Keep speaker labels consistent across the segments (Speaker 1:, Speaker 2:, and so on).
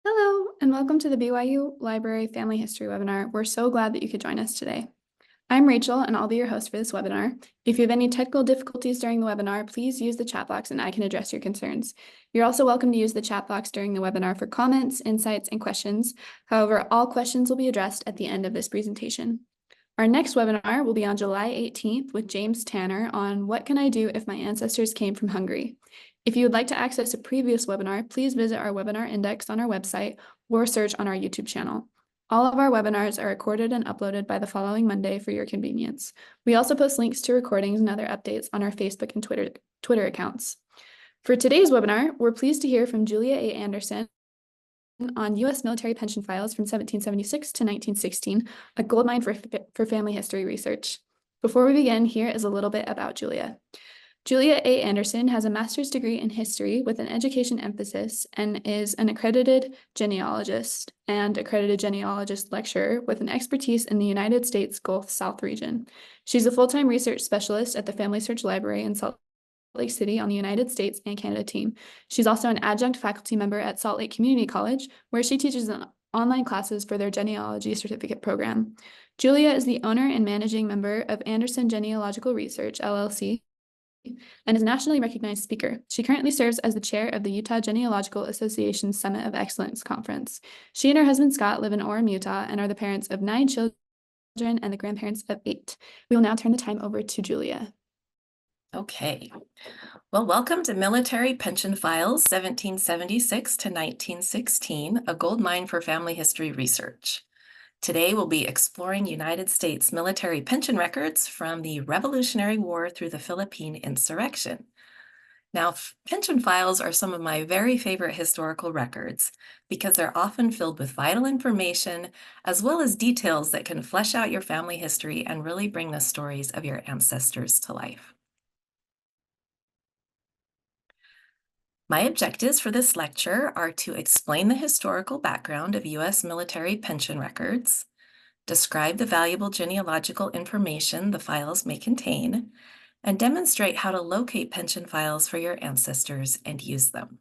Speaker 1: Hello, and welcome to the BYU Library Family History webinar. We're so glad that you could join us today. I'm Rachel, and I'll be your host for this webinar. If you have any technical difficulties during the webinar, please use the chat box and I can address your concerns. You're also welcome to use the chat box during the webinar for comments, insights, and questions. However, all questions will be addressed at the end of this presentation. Our next webinar will be on July 18th with James Tanner on What Can I Do If My Ancestors Came from Hungary? If you would like to access a previous webinar, please visit our webinar index on our website or search on our YouTube channel. All of our webinars are recorded and uploaded by the following Monday for your convenience. We also post links to recordings and other updates on our Facebook and Twitter accounts. For today's webinar, we're pleased to hear from Julia A. Anderson on U.S. military pension files from 1776 to 1916, a goldmine for family history research. Before we begin, here is a little bit about Julia. Julia A. Anderson has a master's degree in history with an education emphasis and is an accredited genealogist lecturer with an expertise in the United States Gulf South region. She's a full-time research specialist at the Family Search Library in Salt Lake City on the United States and Canada team. She's also an adjunct faculty member at Salt Lake Community College, where she teaches online classes for their genealogy certificate program. Julia is the owner and managing member of Anderson Genealogical Research, LLC, and is a nationally recognized speaker. She currently serves as the chair of the Utah Genealogical Association's Summit of Excellence Conference. She and her husband Scott live in Orem, Utah, and are the parents of 9 children and the grandparents of 8. We will now turn the time over to Julia.
Speaker 2: Okay, well, welcome to Military Pension Files 1776 to 1916, a gold mine for family history research. Today we'll be exploring United States military pension records from the Revolutionary War through the Philippine Insurrection. Now, pension files are some of my very favorite historical records because they're often filled with vital information as well as details that can flesh out your family history and really bring the stories of your ancestors to life. My objectives for this lecture are to explain the historical background of U.S. military pension records, describe the valuable genealogical information the files may contain, and demonstrate how to locate pension files for your ancestors and use them.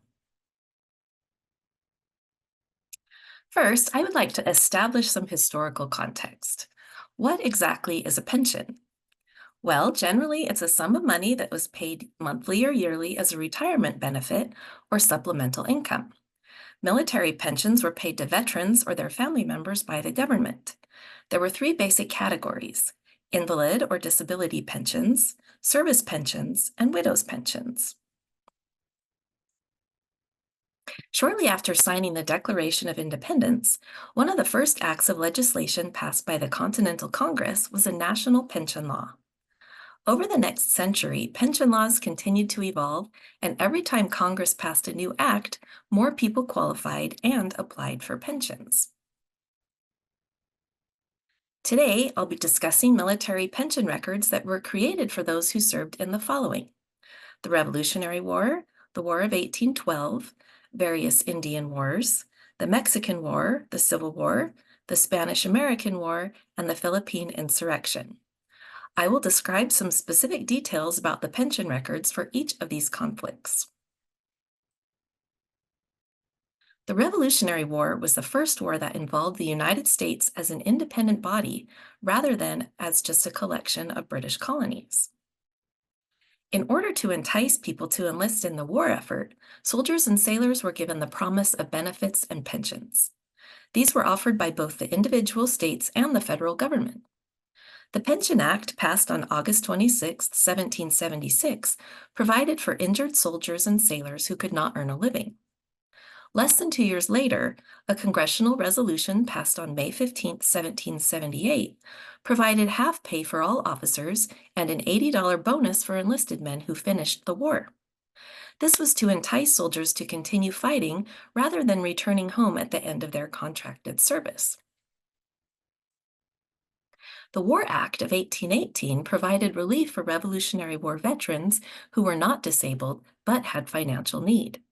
Speaker 2: First, I would like to establish some historical context. What exactly is a pension? Well, generally, it's a sum of money that was paid monthly or yearly as a retirement benefit or supplemental income. Military pensions were paid to veterans or their family members by the government. There were 3 basic categories: invalid or disability pensions, service pensions, and widow's pensions. Shortly after signing the Declaration of Independence, one of the first acts of legislation passed by the Continental Congress was a national pension law. Over the next century, pension laws continued to evolve, and every time Congress passed a new act, more people qualified and applied for pensions. Today, I'll be discussing military pension records that were created for those who served in the following: the Revolutionary War, the War of 1812, various Indian wars, the Mexican War, the Civil War, the Spanish-American War, and the Philippine Insurrection. I will describe some specific details about the pension records for each of these conflicts. The Revolutionary War was the first war that involved the United States as an independent body rather than as just a collection of British colonies. In order to entice people to enlist in the war effort, soldiers and sailors were given the promise of benefits and pensions. These were offered by both the individual states and the federal government. The Pension Act, passed on August 26, 1776, provided for injured soldiers and sailors who could not earn a living. Less than 2 years later, a congressional resolution passed on May 15, 1778, provided half pay for all officers and an $80 bonus for enlisted men who finished the war. This was to entice soldiers to continue fighting rather than returning home at the end of their contracted service. The War Act of 1818 provided relief for Revolutionary War veterans who were not disabled but had financial need.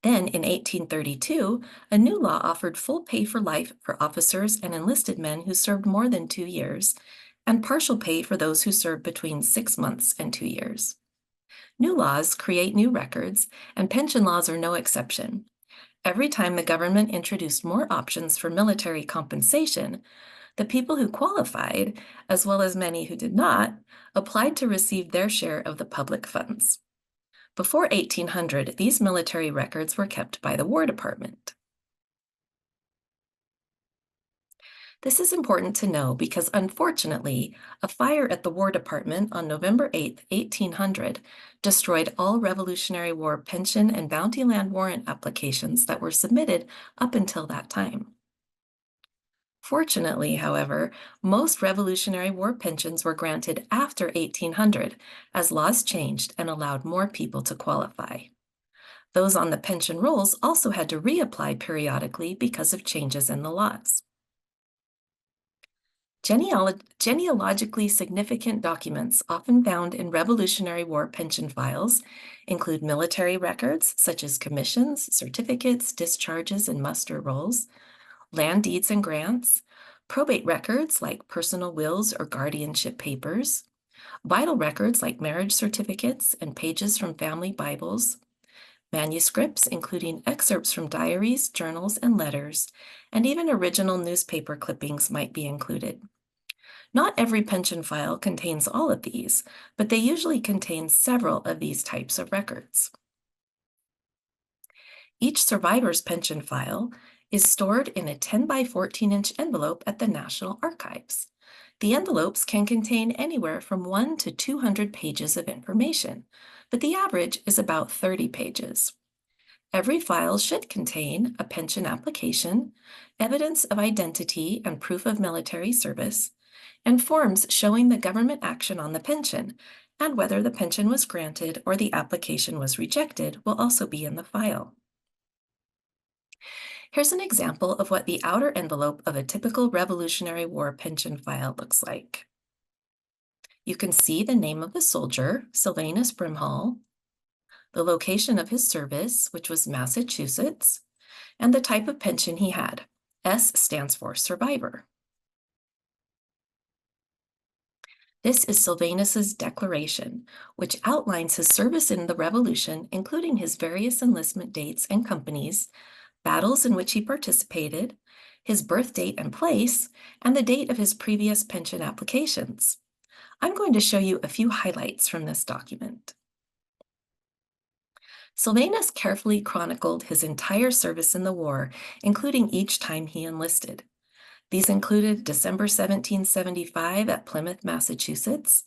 Speaker 2: Then, in 1832, a new law offered full pay for life for officers and enlisted men who served more than 2 years, and partial pay for those who served between 6 months and 2 years. New laws create new records, and pension laws are no exception. Every time the government introduced more options for military compensation, the people who qualified, as well as many who did not, applied to receive their share of the public funds. Before 1800, these military records were kept by the War Department. This is important to know because, unfortunately, a fire at the War Department on November 8, 1800, destroyed all Revolutionary War pension and bounty land warrant applications that were submitted up until that time. Fortunately, however, most Revolutionary War pensions were granted after 1800 as laws changed and allowed more people to qualify. Those on the pension rolls also had to reapply periodically because of changes in the laws. Genealogically significant documents often found in Revolutionary War pension files include military records such as commissions, certificates, discharges, and muster rolls, land deeds and grants, probate records like personal wills or guardianship papers, vital records like marriage certificates and pages from family Bibles, manuscripts including excerpts from diaries, journals, and letters, and even original newspaper clippings might be included. Not every pension file contains all of these, but they usually contain several of these types of records. Each survivor's pension file is stored in a 10 by 14-inch envelope at the National Archives. The envelopes can contain anywhere from 1 to 200 pages of information, but the average is about 30 pages. Every file should contain a pension application, evidence of identity and proof of military service, and forms showing the government action on the pension, and whether the pension was granted or the application was rejected will also be in the file. Here's an example of what the outer envelope of a typical Revolutionary War pension file looks like. You can see the name of the soldier, Sylvanus Brimhall, the location of his service, which was Massachusetts, and the type of pension he had. S stands for survivor. This is Sylvanus's declaration, which outlines his service in the Revolution, including his various enlistment dates and companies, battles in which he participated, his birth date and place, and the date of his previous pension applications. I'm going to show you a few highlights from this document. Sylvanus carefully chronicled his entire service in the war, including each time he enlisted. These included December 1775 at Plymouth, Massachusetts,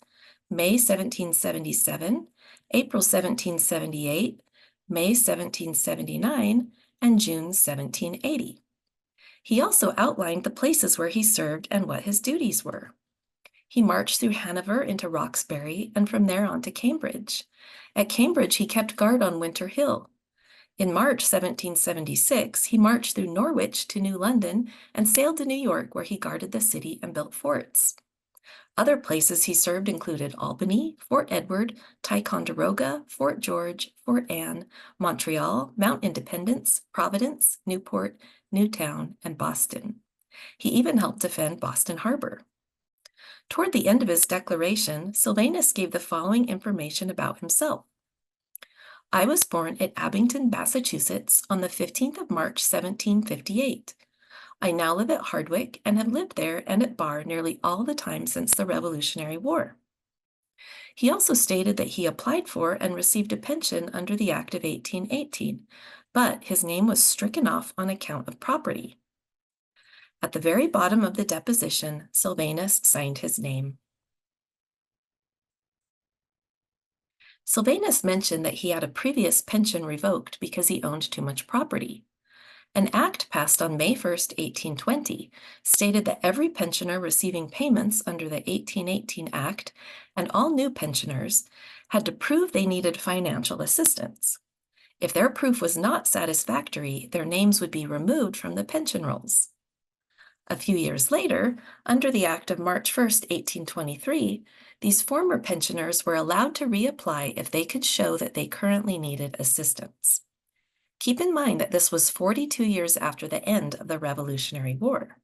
Speaker 2: May 1777, April 1778, May 1779, and June 1780. He also outlined the places where he served and what his duties were. He marched through Hanover into Roxbury and from there on to Cambridge. At Cambridge, he kept guard on Winter Hill. In March 1776, he marched through Norwich to New London and sailed to New York, where he guarded the city and built forts. Other places he served included Albany, Fort Edward, Ticonderoga, Fort George, Fort Anne, Montreal, Mount Independence, Providence, Newport, Newtown, and Boston. He even helped defend Boston Harbor. Toward the end of his declaration, Sylvanus gave the following information about himself. I was born at Abington, Massachusetts on the 15th of March, 1758. I now live at Hardwick and have lived there and at Barre nearly all the time since the Revolutionary War. He also stated that he applied for and received a pension under the Act of 1818, but his name was stricken off on account of property. At the very bottom of the deposition, Sylvanus signed his name. Sylvanus mentioned that he had a previous pension revoked because he owned too much property. An act passed on May 1, 1820, stated that every pensioner receiving payments under the 1818 Act and all new pensioners had to prove they needed financial assistance. If their proof was not satisfactory, their names would be removed from the pension rolls. A few years later, under the Act of March 1, 1823, these former pensioners were allowed to reapply if they could show that they currently needed assistance. Keep in mind that this was 42 years after the end of the Revolutionary War.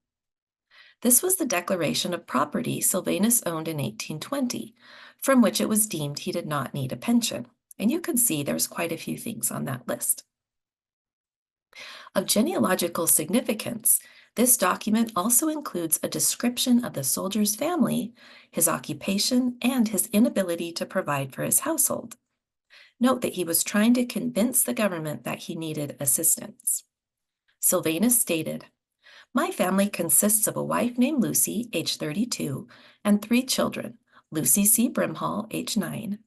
Speaker 2: This was the declaration of property Sylvanus owned in 1820, from which it was deemed he did not need a pension. And you can see there's quite a few things on that list. Of genealogical significance, this document also includes a description of the soldier's family, his occupation, and his inability to provide for his household. Note that he was trying to convince the government that he needed assistance. Sylvanus stated, "My family consists of a wife named Lucy, age 32, and 3 children, Lucy C. Brimhall, age 9,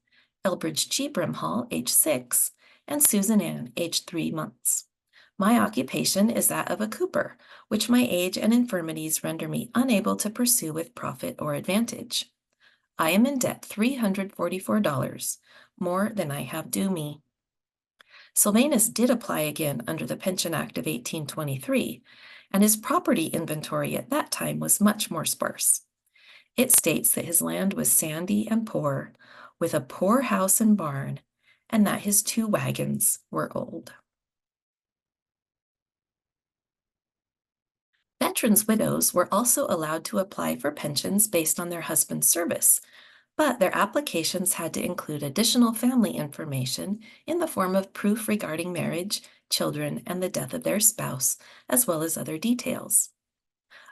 Speaker 2: Elbridge G. Brimhall, age 6, and Susan Ann, age 3 months. My occupation is that of a cooper, which my age and infirmities render me unable to pursue with profit or advantage. I am in debt $344, more than I have due me." Sylvanus did apply again under the Pension Act of 1823, and his property inventory at that time was much more sparse. It states that his land was sandy and poor, with a poor house and barn, and that his 2 wagons were old. Veterans' widows were also allowed to apply for pensions based on their husband's service, but their applications had to include additional family information in the form of proof regarding marriage, children, and the death of their spouse, as well as other details.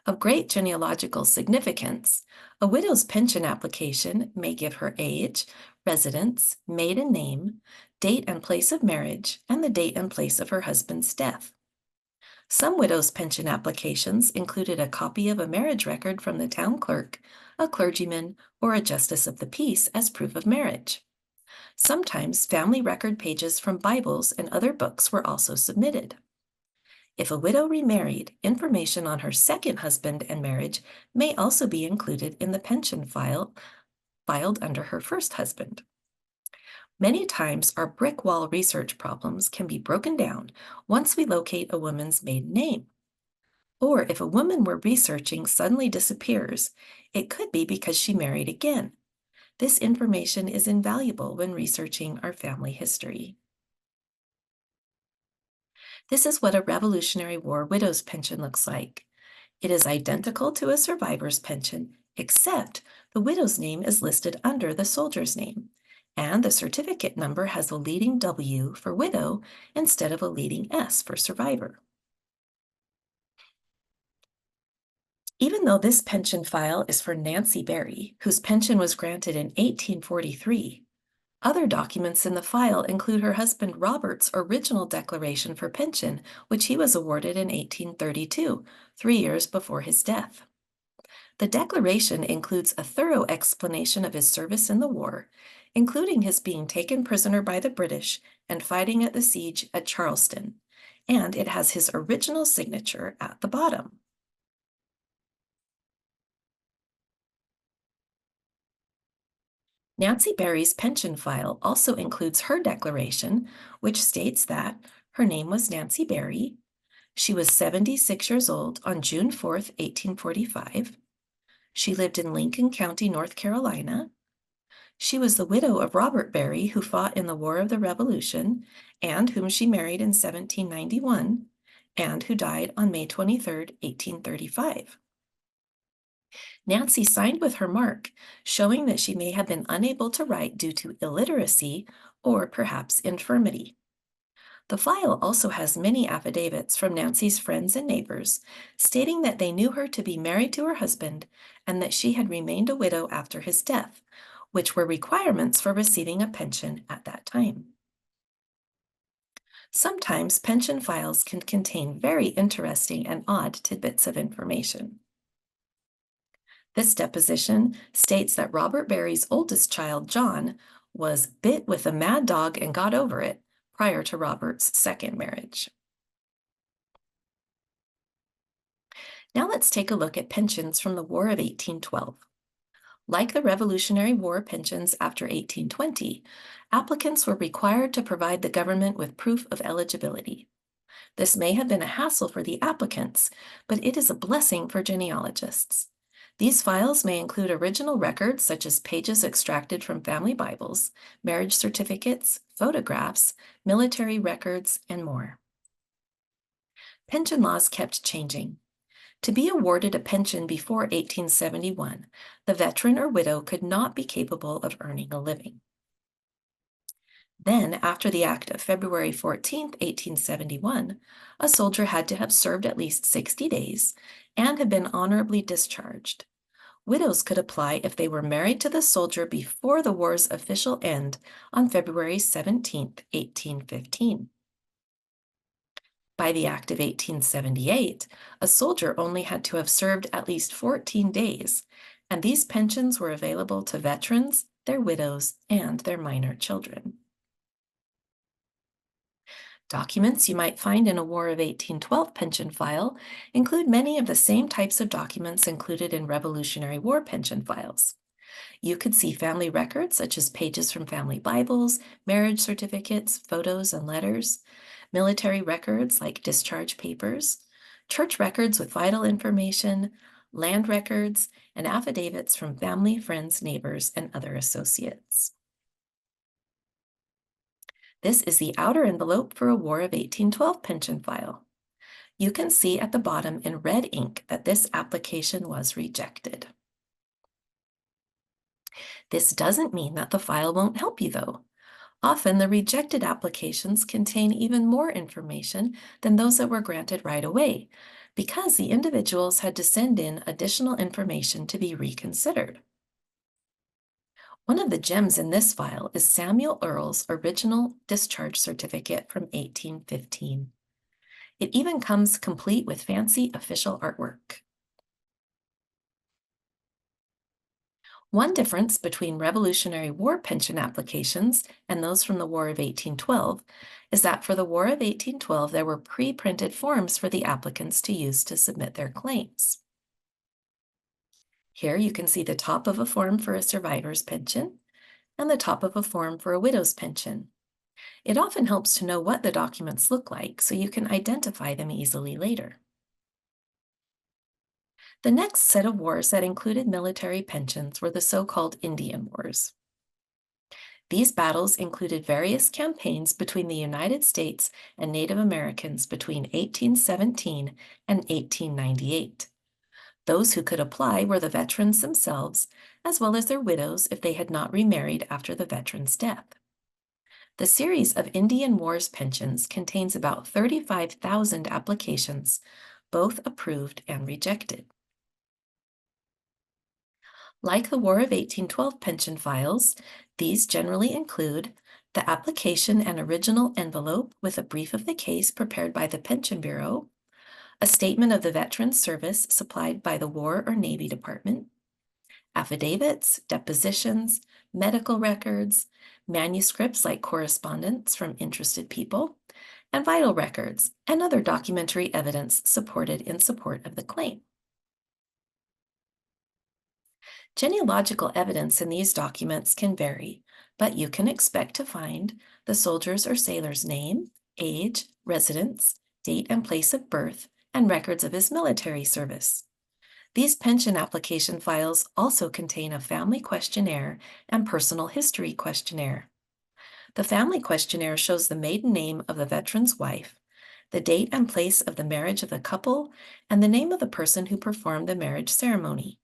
Speaker 2: Of great genealogical significance, a widow's pension application may give her age, residence, maiden name, date and place of marriage, and the date and place of her husband's death. Some widows' pension applications included a copy of a marriage record from the town clerk, a clergyman, or a justice of the peace as proof of marriage. Sometimes family record pages from Bibles and other books were also submitted. If a widow remarried, information on her second husband and marriage may also be included in the pension file filed under her first husband. Many times, our brick wall research problems can be broken down once we locate a woman's maiden name. Or if a woman we're researching suddenly disappears, it could be because she married again. This information is invaluable when researching our family history. This is what a Revolutionary War widow's pension looks like. It is identical to a survivor's pension, except the widow's name is listed under the soldier's name, and the certificate number has a leading W for widow instead of a leading S for survivor. Even though this pension file is for Nancy Berry, whose pension was granted in 1843, other documents in the file include her husband Robert's original declaration for pension, which he was awarded in 1832, 3 years before his death. The declaration includes a thorough explanation of his service in the war, including his being taken prisoner by the British and fighting at the siege at Charleston, and it has his original signature at the bottom. Nancy Berry's pension file also includes her declaration, which states that her name was Nancy Berry. She was 76 years old on June 4th, 1845. She lived in Lincoln County, North Carolina. She was the widow of Robert Berry, who fought in the War of the Revolution and whom she married in 1791, and who died on May 23rd, 1835. Nancy signed with her mark, showing that she may have been unable to write due to illiteracy or perhaps infirmity. The file also has many affidavits from Nancy's friends and neighbors, stating that they knew her to be married to her husband and that she had remained a widow after his death, which were requirements for receiving a pension at that time. Sometimes pension files can contain very interesting and odd tidbits of information. This deposition states that Robert Berry's oldest child, John, was bit with a mad dog and got over it prior to Robert's second marriage. Now let's take a look at pensions from the War of 1812. Like the Revolutionary War pensions after 1820, applicants were required to provide the government with proof of eligibility. This may have been a hassle for the applicants, but it is a blessing for genealogists. These files may include original records such as pages extracted from family Bibles, marriage certificates, photographs, military records, and more. Pension laws kept changing. To be awarded a pension before 1871, the veteran or widow could not be capable of earning a living. Then, after the act of February 14, 1871, a soldier had to have served at least 60 days and have been honorably discharged. Widows could apply if they were married to the soldier before the war's official end on February 17, 1815. By the Act of 1878, a soldier only had to have served at least 14 days, and these pensions were available to veterans, their widows, and their minor children. Documents you might find in a War of 1812 pension file include many of the same types of documents included in Revolutionary War pension files. You could see family records such as pages from family Bibles, marriage certificates, photos, and letters, military records like discharge papers, church records with vital information, land records, and affidavits from family, friends, neighbors, and other associates. This is the outer envelope for a War of 1812 pension file. You can see at the bottom in red ink that this application was rejected. This doesn't mean that the file won't help you, though. Often, the rejected applications contain even more information than those that were granted right away, because the individuals had to send in additional information to be reconsidered. One of the gems in this file is Samuel Earle's original discharge certificate from 1815. It even comes complete with fancy official artwork. One difference between Revolutionary War pension applications and those from the War of 1812 is that for the War of 1812, there were pre-printed forms for the applicants to use to submit their claims. Here you can see the top of a form for a survivor's pension and the top of a form for a widow's pension. It often helps to know what the documents look like so you can identify them easily later. The next set of wars that included military pensions were the so-called Indian Wars. These battles included various campaigns between the United States and Native Americans between 1817 and 1898. Those who could apply were the veterans themselves, as well as their widows if they had not remarried after the veteran's death. The series of Indian Wars pensions contains about 35,000 applications, both approved and rejected. Like the War of 1812 pension files, these generally include the application and original envelope with a brief of the case prepared by the Pension Bureau, a statement of the veteran's service supplied by the War or Navy Department, affidavits, depositions, medical records, manuscripts like correspondence from interested people, and vital records and other documentary evidence supported in support of the claim. Genealogical evidence in these documents can vary, but you can expect to find the soldier's or sailor's name, age, residence, date and place of birth, and records of his military service. These pension application files also contain a family questionnaire and personal history questionnaire. The family questionnaire shows the maiden name of the veteran's wife, the date and place of the marriage of the couple, and the name of the person who performed the marriage ceremony,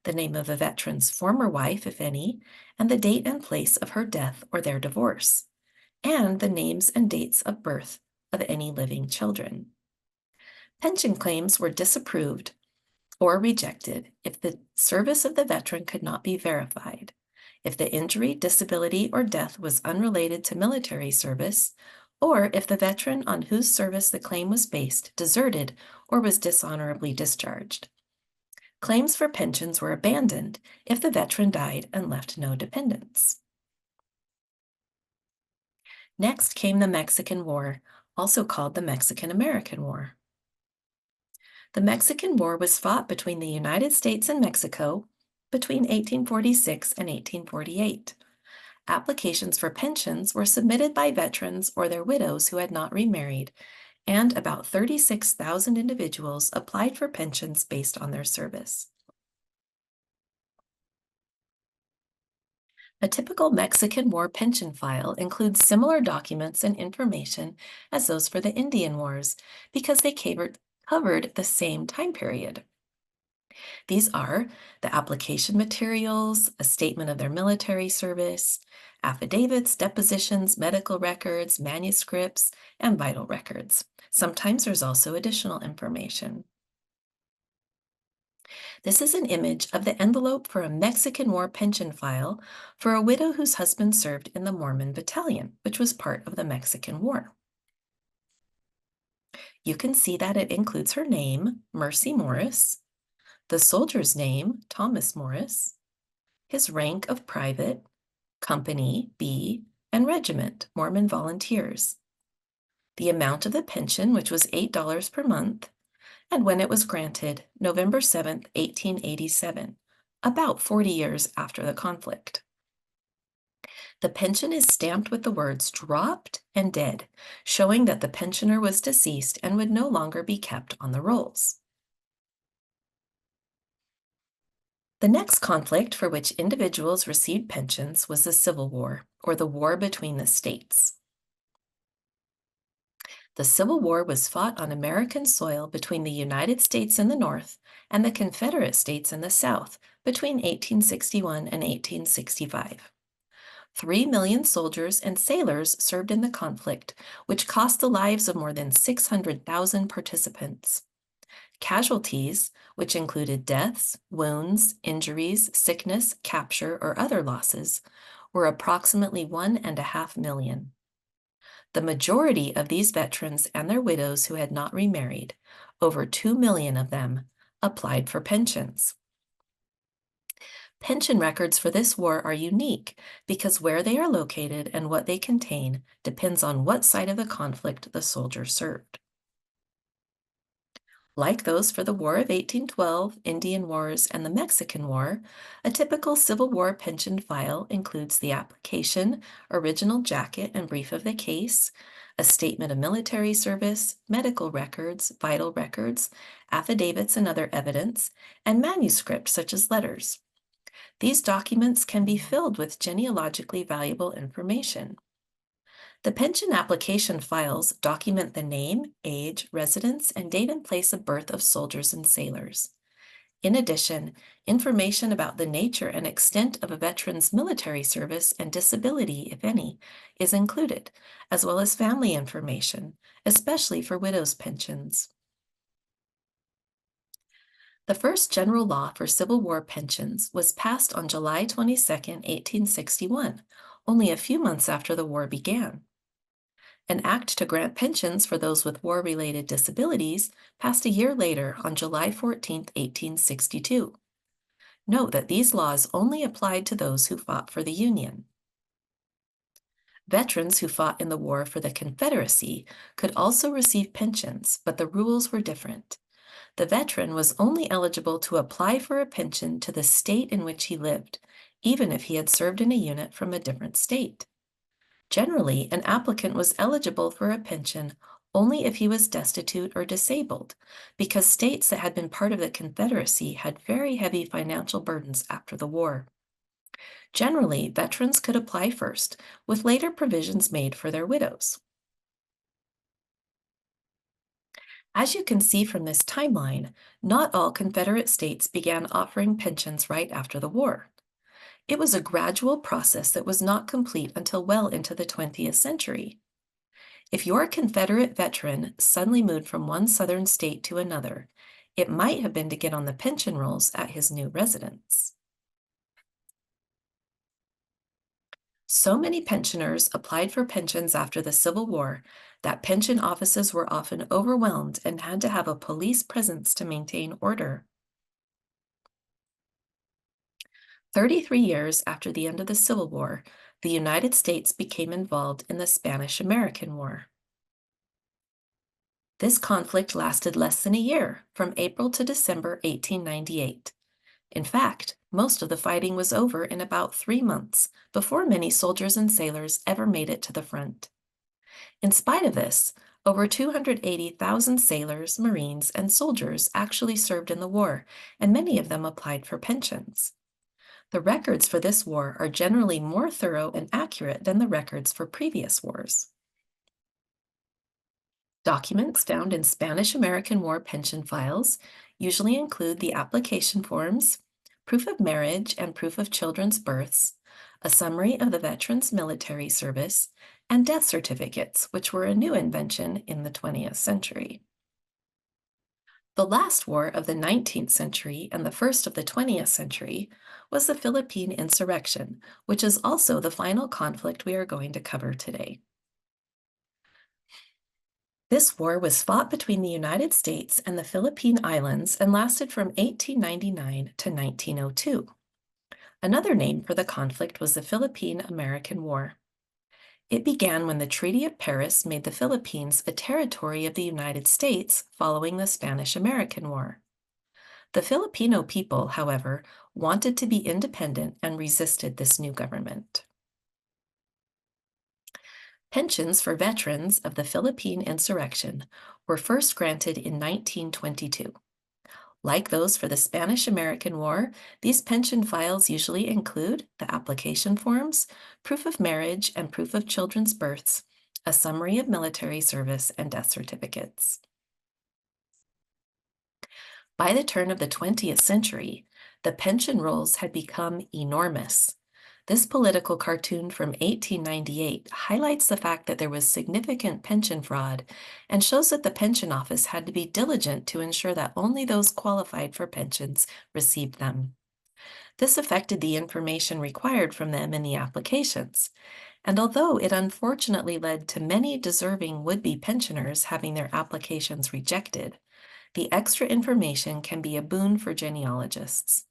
Speaker 2: the name of the veteran's former wife, if any, and the date and place of her death or their divorce, and the names and dates of birth of any living children. Pension claims were disapproved or rejected if the service of the veteran could not be verified, if the injury, disability, or death was unrelated to military service, or if the veteran on whose service the claim was based deserted or was dishonorably discharged. Claims for pensions were abandoned if the veteran died and left no dependents. Next came the Mexican War, also called the Mexican-American War. The Mexican War was fought between the United States and Mexico between 1846 and 1848. Applications for pensions were submitted by veterans or their widows who had not remarried, and about 36,000 individuals applied for pensions based on their service. A typical Mexican War pension file includes similar documents and information as those for the Indian Wars because they covered the same time period. These are the application materials, a statement of their military service, affidavits, depositions, medical records, manuscripts, and vital records. Sometimes there's also additional information. This is an image of the envelope for a Mexican War pension file for a widow whose husband served in the Mormon Battalion, which was part of the Mexican War. You can see that it includes her name, Mercy Morris, the soldier's name, Thomas Morris, his rank of private, company, B, and regiment, Mormon Volunteers, the amount of the pension, which was $8 per month, and when it was granted, November 7th, 1887, about 40 years after the conflict. The pension is stamped with the words dropped and dead, showing that the pensioner was deceased and would no longer be kept on the rolls. The next conflict for which individuals received pensions was the Civil War, or the war between the states. The Civil War was fought on American soil between the United States in the North and the Confederate States in the South between 1861 and 1865. 3 million soldiers and sailors served in the conflict, which cost the lives of more than 600,000 participants. Casualties, which included deaths, wounds, injuries, sickness, capture, or other losses, were approximately 1.5 million. The majority of these veterans and their widows who had not remarried, over 2 million of them, applied for pensions. Pension records for this war are unique because where they are located and what they contain depends on what side of the conflict the soldier served. Like those for the War of 1812, Indian Wars, and the Mexican War, a typical Civil War pension file includes the application, original jacket and brief of the case, a statement of military service, medical records, vital records, affidavits and other evidence, and manuscripts such as letters. These documents can be filled with genealogically valuable information. The pension application files document the name, age, residence, and date and place of birth of soldiers and sailors. In addition, information about the nature and extent of a veteran's military service and disability, if any, is included, as well as family information, especially for widows' pensions. The first general law for Civil War pensions was passed on July 22, 1861, only a few months after the war began. An act to grant pensions for those with war-related disabilities passed a year later on July 14, 1862. Note that these laws only applied to those who fought for the Union. Veterans who fought in the war for the Confederacy could also receive pensions, but the rules were different. The veteran was only eligible to apply for a pension to the state in which he lived, even if he had served in a unit from a different state. Generally, an applicant was eligible for a pension only if he was destitute or disabled, because states that had been part of the Confederacy had very heavy financial burdens after the war. Generally, veterans could apply first, with later provisions made for their widows. As you can see from this timeline, not all Confederate states began offering pensions right after the war. It was a gradual process that was not complete until well into the 20th century. If your Confederate veteran suddenly moved from one southern state to another, it might have been to get on the pension rolls at his new residence. So many pensioners applied for pensions after the Civil War that pension offices were often overwhelmed and had to have a police presence to maintain order. 33 years after the end of the Civil War, the United States became involved in the Spanish-American War. This conflict lasted less than a year, from April to December 1898. In fact, most of the fighting was over in about 3 months, before many soldiers and sailors ever made it to the front. In spite of this, over 280,000 sailors, Marines, and soldiers actually served in the war, and many of them applied for pensions. The records for this war are generally more thorough and accurate than the records for previous wars. Documents found in Spanish-American War pension files usually include the application forms, proof of marriage and proof of children's births, a summary of the veterans' military service, and death certificates, which were a new invention in the 20th century. The last war of the 19th century and the first of the 20th century was the Philippine Insurrection, which is also the final conflict we are going to cover today. This war was fought between the United States and the Philippine Islands and lasted from 1899 to 1902. Another name for the conflict was the Philippine-American War. It began when the Treaty of Paris made the Philippines a territory of the United States following the Spanish-American War. The Filipino people, however, wanted to be independent and resisted this new government. Pensions for veterans of the Philippine Insurrection were first granted in 1922. Like those for the Spanish-American War, these pension files usually include the application forms, proof of marriage and proof of children's births, a summary of military service, and death certificates. By the turn of the 20th century, the pension rolls had become enormous. This political cartoon from 1898 highlights the fact that there was significant pension fraud and shows that the pension office had to be diligent to ensure that only those qualified for pensions received them. This affected the information required from them in the applications, and although it unfortunately led to many deserving would-be pensioners having their applications rejected, the extra information can be a boon for genealogists.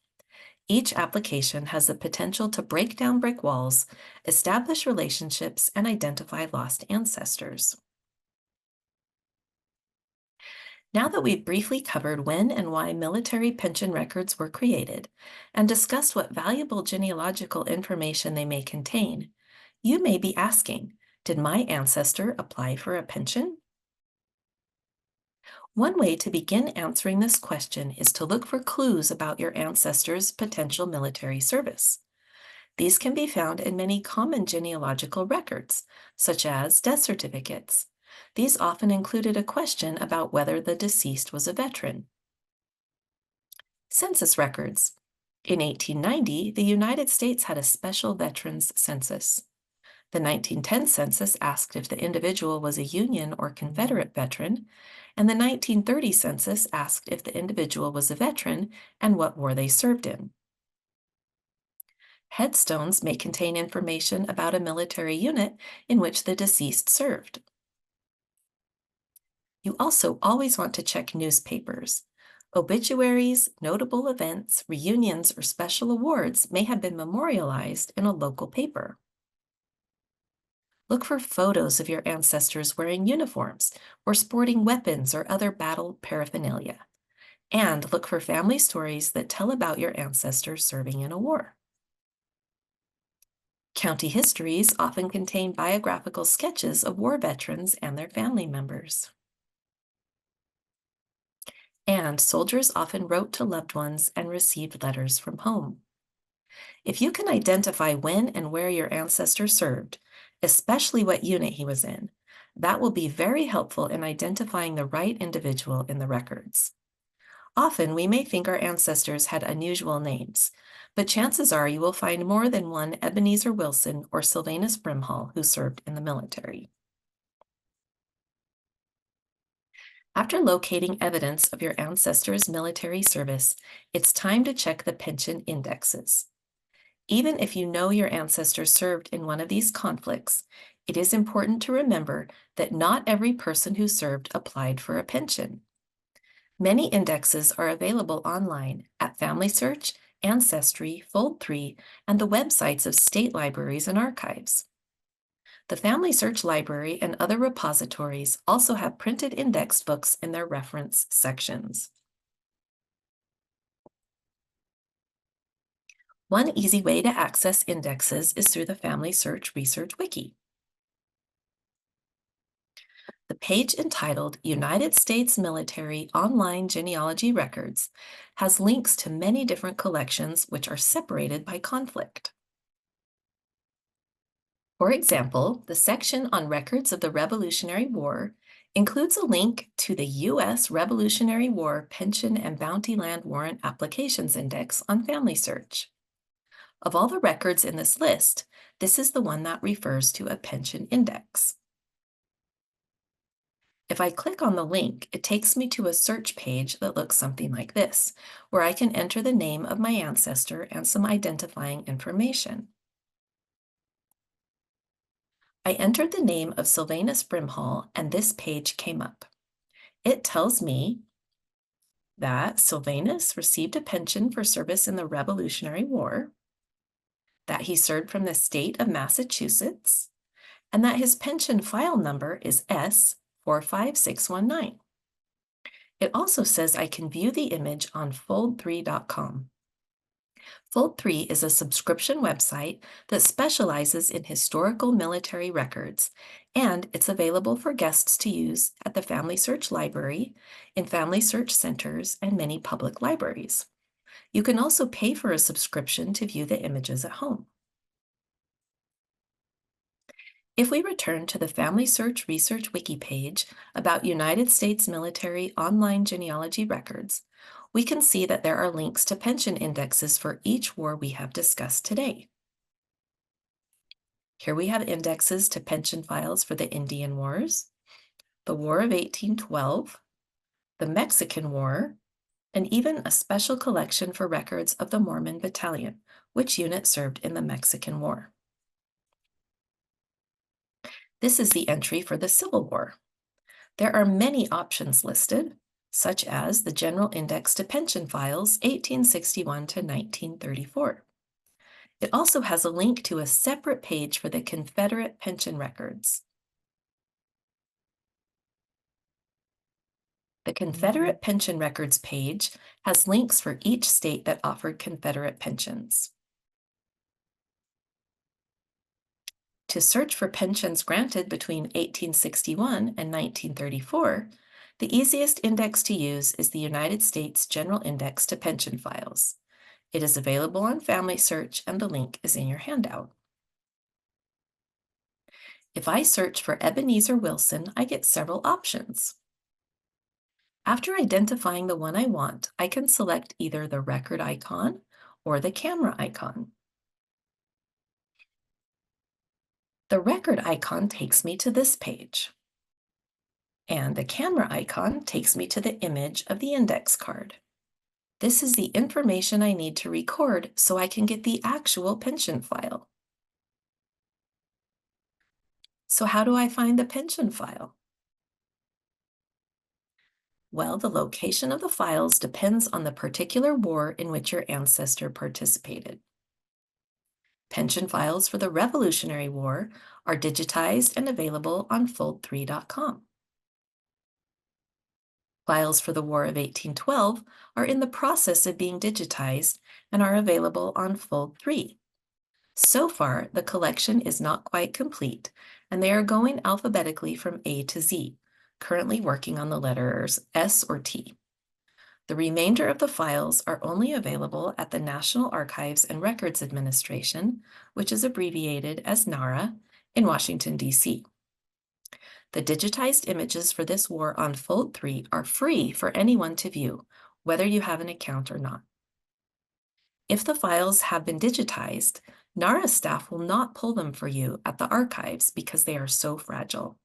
Speaker 2: Each application has the potential to break down brick walls, establish relationships, and identify lost ancestors. Now that we've briefly covered when and why military pension records were created and discussed what valuable genealogical information they may contain, you may be asking, did my ancestor apply for a pension? One way to begin answering this question is to look for clues about your ancestor's potential military service. These can be found in many common genealogical records, such as death certificates. These often included a question about whether the deceased was a veteran. Census records. In 1890, the United States had a special veterans census. The 1910 census asked if the individual was a Union or Confederate veteran, and the 1930 census asked if the individual was a veteran and what war they served in. Headstones may contain information about a military unit in which the deceased served. You also always want to check newspapers. Obituaries, notable events, reunions, or special awards may have been memorialized in a local paper. Look for photos of your ancestors wearing uniforms or sporting weapons or other battle paraphernalia. And look for family stories that tell about your ancestors serving in a war. County histories often contain biographical sketches of war veterans and their family members. And soldiers often wrote to loved ones and received letters from home. If you can identify when and where your ancestor served, especially what unit he was in, that will be very helpful in identifying the right individual in the records. Often we may think our ancestors had unusual names, but chances are you will find more than one Ebenezer Wilson or Sylvanus Brimhall who served in the military. After locating evidence of your ancestor's military service, it's time to check the pension indexes. Even if you know your ancestors served in one of these conflicts, it is important to remember that not every person who served applied for a pension. Many indexes are available online at Family Search, Ancestry, Fold3, and the websites of state libraries and archives. The Family Search Library and other repositories also have printed index books in their reference sections. One easy way to access indexes is through the Family Search Research Wiki. The page entitled United States Military Online Genealogy Records has links to many different collections which are separated by conflict. For example, the section on records of the Revolutionary War includes a link to the U.S. Revolutionary War Pension and Bounty Land Warrant Applications Index on Family Search. Of all the records in this list, this is the one that refers to a pension index. If I click on the link, it takes me to a search page that looks something like this, where I can enter the name of my ancestor and some identifying information. I entered the name of Sylvanus Brimhall, and this page came up. It tells me that Sylvanus received a pension for service in the Revolutionary War, that he served from the state of Massachusetts, and that his pension file number is S45619. It also says I can view the image on fold3.com. Fold3 is a subscription website that specializes in historical military records, and it's available for guests to use at the Family Search Library, in Family Search centers, and many public libraries. You can also pay for a subscription to view the images at home. If we return to the Family Search Research Wiki page about United States military online genealogy records, we can see that there are links to pension indexes for each war we have discussed today. Here we have indexes to pension files for the Indian Wars, the War of 1812, the Mexican War, and even a special collection for records of the Mormon Battalion, which unit served in the Mexican War. This is the entry for the Civil War. There are many options listed, such as the General Index to Pension Files 1861 to 1934. It also has a link to a separate page for the Confederate pension records. The Confederate pension records page has links for each state that offered Confederate pensions. To search for pensions granted between 1861 and 1934, the easiest index to use is the United States General Index to Pension Files. It is available on Family Search, and the link is in your handout. If I search for Ebenezer Wilson, I get several options. After identifying the one I want, I can select either the record icon or the camera icon. The record icon takes me to this page, and the camera icon takes me to the image of the index card. This is the information I need to record so I can get the actual pension file. So how do I find the pension file? Well, the location of the files depends on the particular war in which your ancestor participated. Pension files for the Revolutionary War are digitized and available on fold3.com. Files for the War of 1812 are in the process of being digitized and are available on Fold3. So far, the collection is not quite complete, and they are going alphabetically from A to Z, currently working on the letters S or T. The remainder of the files are only available at the National Archives and Records Administration, which is abbreviated as NARA, in Washington, D.C. The digitized images for this war on Fold3 are free for anyone to view, whether you have an account or not. If the files have been digitized, NARA staff will not pull them for you at the archives because they are so fragile.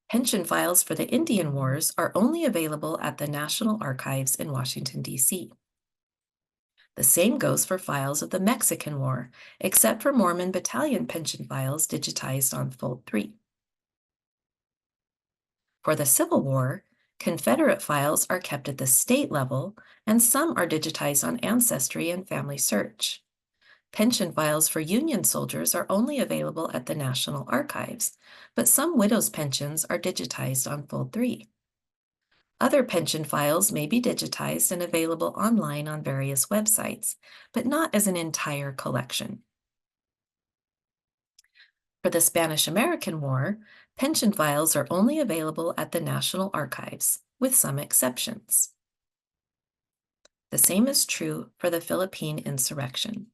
Speaker 2: Pension files for the Indian Wars are only available at the National Archives in Washington, D.C. The same goes for files of the Mexican War, except for Mormon Battalion pension files digitized on Fold3. For the Civil War, Confederate files are kept at the state level, and some are digitized on Ancestry and Family Search. Pension files for Union soldiers are only available at the National Archives, but some widows' pensions are digitized on Fold3. Other pension files may be digitized and available online on various websites, but not as an entire collection. For the Spanish-American War, pension files are only available at the National Archives, with some exceptions. The same is true for the Philippine Insurrection.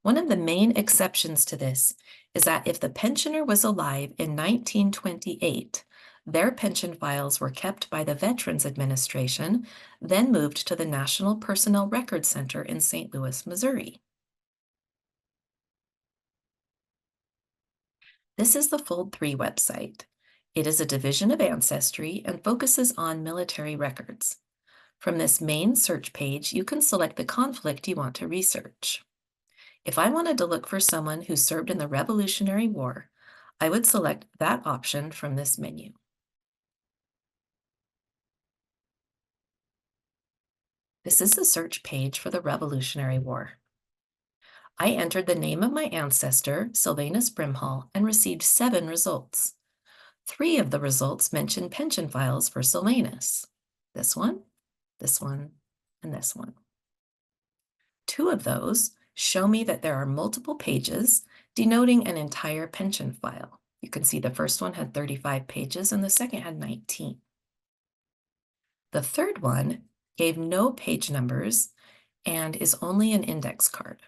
Speaker 2: One of the main exceptions to this is that if the pensioner was alive in 1928, Their pension files were kept by the Veterans Administration, then moved to the National Personnel Record Center in St. Louis, Missouri. This is the Fold 3 website. It is a division of Ancestry and focuses on military records. From this main search page, you can select the conflict you want to research. If I wanted to look for someone who served in the Revolutionary War, I would select that option from this menu. This is the search page for the Revolutionary War. I entered the name of my ancestor, Sylvanus Brimhall, and received 7 results. 3 of the results mention pension files for Sylvanus. This one, and this one. 2 of those show me that there are multiple pages denoting an entire pension file. You can see the first one had 35 pages and the second had 19. The third one gave no page numbers and is only an index card.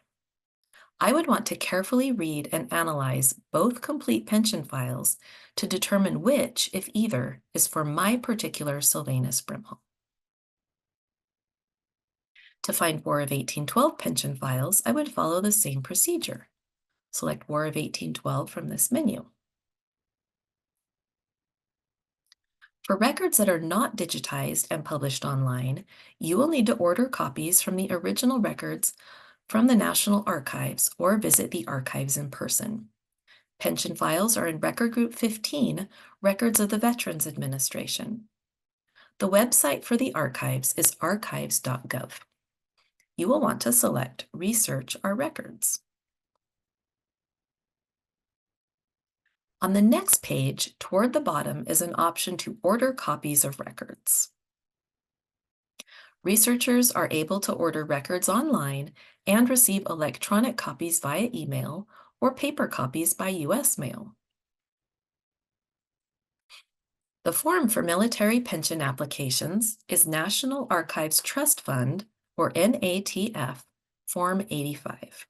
Speaker 2: I would want to carefully read and analyze both complete pension files to determine which, if either, is for my particular Sylvanus Brimhall. To find War of 1812 pension files, I would follow the same procedure. Select War of 1812 from this menu. For records that are not digitized and published online, you will need to order copies from the original records from the National Archives or visit the archives in person. Pension files are in Record Group 15, Records of the Veterans Administration. The website for the archives is archives.gov. You will want to select Research Our Records. On the next page, toward the bottom, is an option to order copies of records. Researchers are able to order records online and receive electronic copies via email or paper copies by U.S. mail. The form for military pension applications is National Archives Trust Fund, or NATF, Form 85.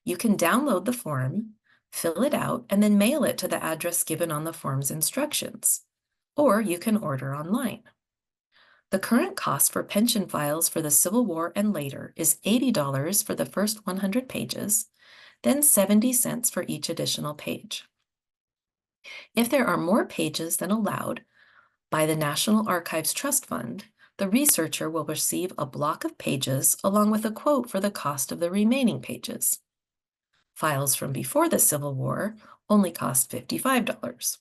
Speaker 2: You can download the form, fill it out, and then mail it to the address given on the form's instructions, or you can order online. The current cost for pension files for the Civil War and later is $80 for the first 100 pages, then 70 cents for each additional page. If there are more pages than allowed by the National Archives Trust Fund, the researcher will receive a block of pages along with a quote for the cost of the remaining pages. Files from before the Civil War only cost $55.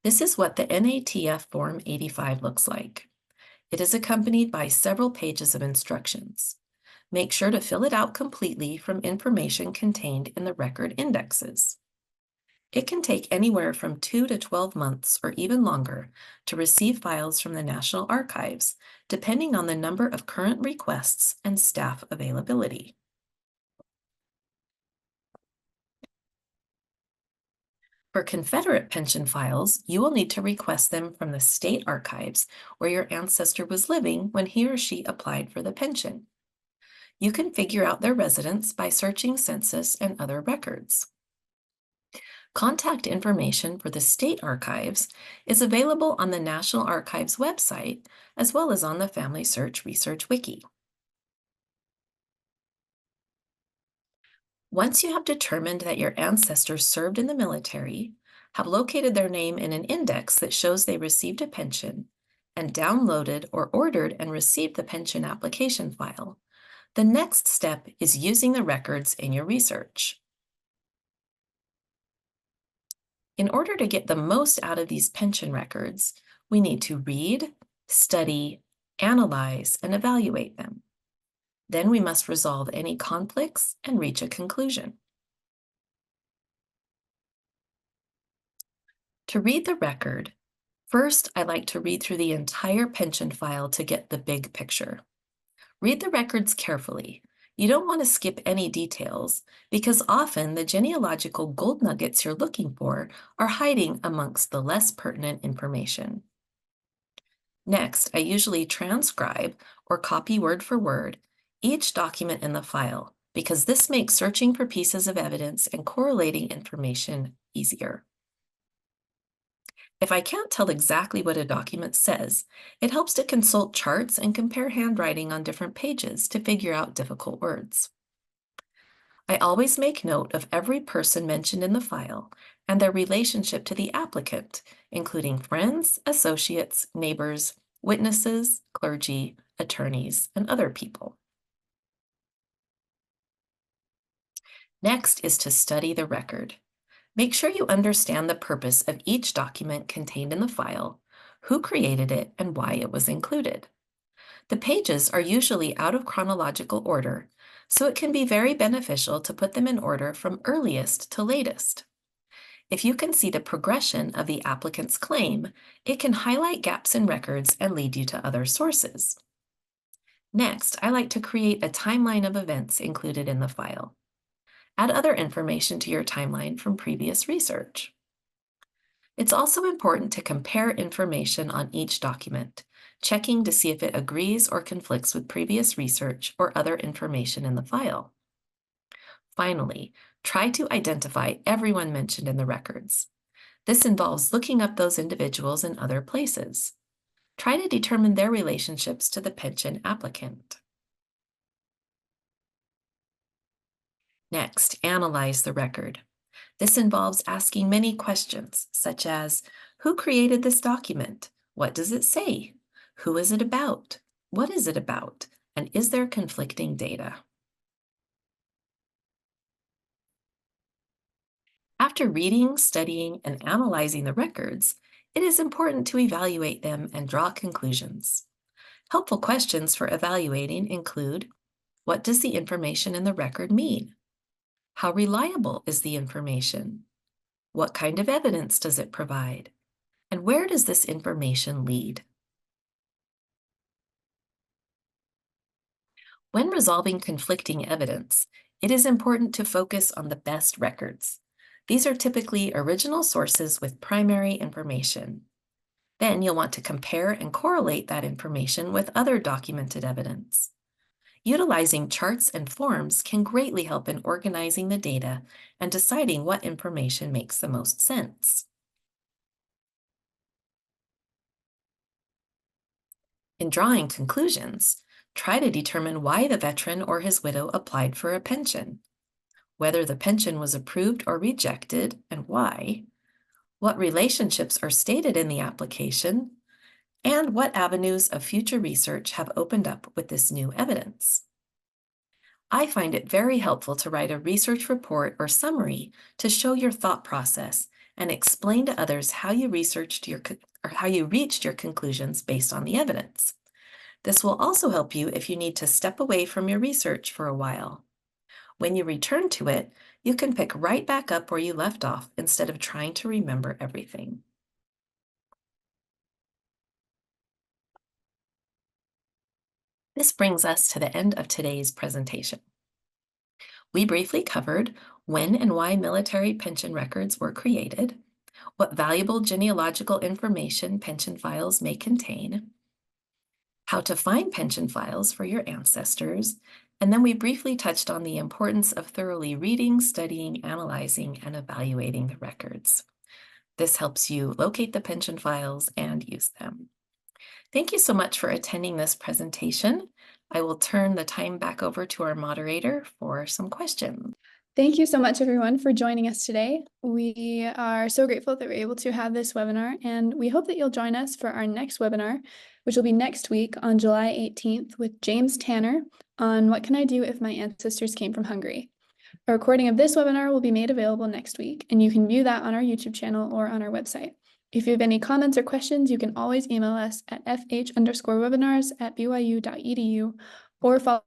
Speaker 2: This is what the NATF Form 85 looks like. It is accompanied by several pages of instructions. Make sure to fill it out completely from information contained in the record indexes. It can take anywhere from 2 to 12 months or even longer to receive files from the National Archives, depending on the number of current requests and staff availability. For Confederate pension files, you will need to request them from the state archives where your ancestor was living when he or she applied for the pension. You can figure out their residence by searching census and other records. Contact information for the state archives is available on the National Archives website, as well as on the Family Search Research Wiki. Once you have determined that your ancestors served in the military, have located their name in an index that shows they received a pension, and downloaded or ordered and received the pension application file, the next step is using the records in your research. In order to get the most out of these pension records, we need to read, study, analyze, and evaluate them. Then we must resolve any conflicts and reach a conclusion. To read the record, first I like to read through the entire pension file to get the big picture. Read the records carefully. You don't want to skip any details because often the genealogical gold nuggets you're looking for are hiding amongst the less pertinent information. Next, I usually transcribe or copy word for word each document in the file because this makes searching for pieces of evidence and correlating information easier. If I can't tell exactly what a document says, it helps to consult charts and compare handwriting on different pages to figure out difficult words. I always make note of every person mentioned in the file and their relationship to the applicant, including friends, associates, neighbors, witnesses, clergy, attorneys, and other people. Next is to study the record. Make sure you understand the purpose of each document contained in the file, who created it, and why it was included. The pages are usually out of chronological order, so it can be very beneficial to put them in order from earliest to latest. If you can see the progression of the applicant's claim, it can highlight gaps in records and lead you to other sources. Next, I like to create a timeline of events included in the file. Add other information to your timeline from previous research. It's also important to compare information on each document, checking to see if it agrees or conflicts with previous research or other information in the file. Finally, try to identify everyone mentioned in the records. This involves looking up those individuals in other places. Try to determine their relationships to the pension applicant. Next, analyze the record. This involves asking many questions, such as, who created this document? What does it say? Who is it about? What is it about? And is there conflicting data? After reading, studying, and analyzing the records, it is important to evaluate them and draw conclusions. Helpful questions for evaluating include, what does the information in the record mean? How reliable is the information? What kind of evidence does it provide? And where does this information lead? When resolving conflicting evidence, it is important to focus on the best records. These are typically original sources with primary information. Then you'll want to compare and correlate that information with other documented evidence. Utilizing charts and forms can greatly help in organizing the data and deciding what information makes the most sense. In drawing conclusions, try to determine why the veteran or his widow applied for a pension, whether the pension was approved or rejected and why, what relationships are stated in the application, and what avenues of future research have opened up with this new evidence. I find it very helpful to write a research report or summary to show your thought process and explain to others how you reached your conclusions based on the evidence. This will also help you if you need to step away from your research for a while. When you return to it, you can pick right back up where you left off instead of trying to remember everything. This brings us to the end of today's presentation. We briefly covered when and why military pension records were created, what valuable genealogical information pension files may contain, how to find pension files for your ancestors, and then we briefly touched on the importance of thoroughly reading, studying, analyzing, and evaluating the records. This helps you locate the pension files and use them. Thank you so much for attending this presentation. I will turn the time back over to our moderator for some questions.
Speaker 1: Thank you so much, everyone, for joining us today. We are so grateful that we're able to have this webinar, and we hope that you'll join us for our next webinar, which will be next week on July 18th with James Tanner on what can I do if my ancestors came from Hungary. A recording of this webinar will be made available next week, and you can view that on our YouTube channel or on our website. If you have any comments or questions, you can always email us at fh_webinars@byu.edu or follow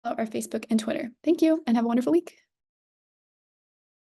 Speaker 1: our Facebook and Twitter. Thank you and have a wonderful week.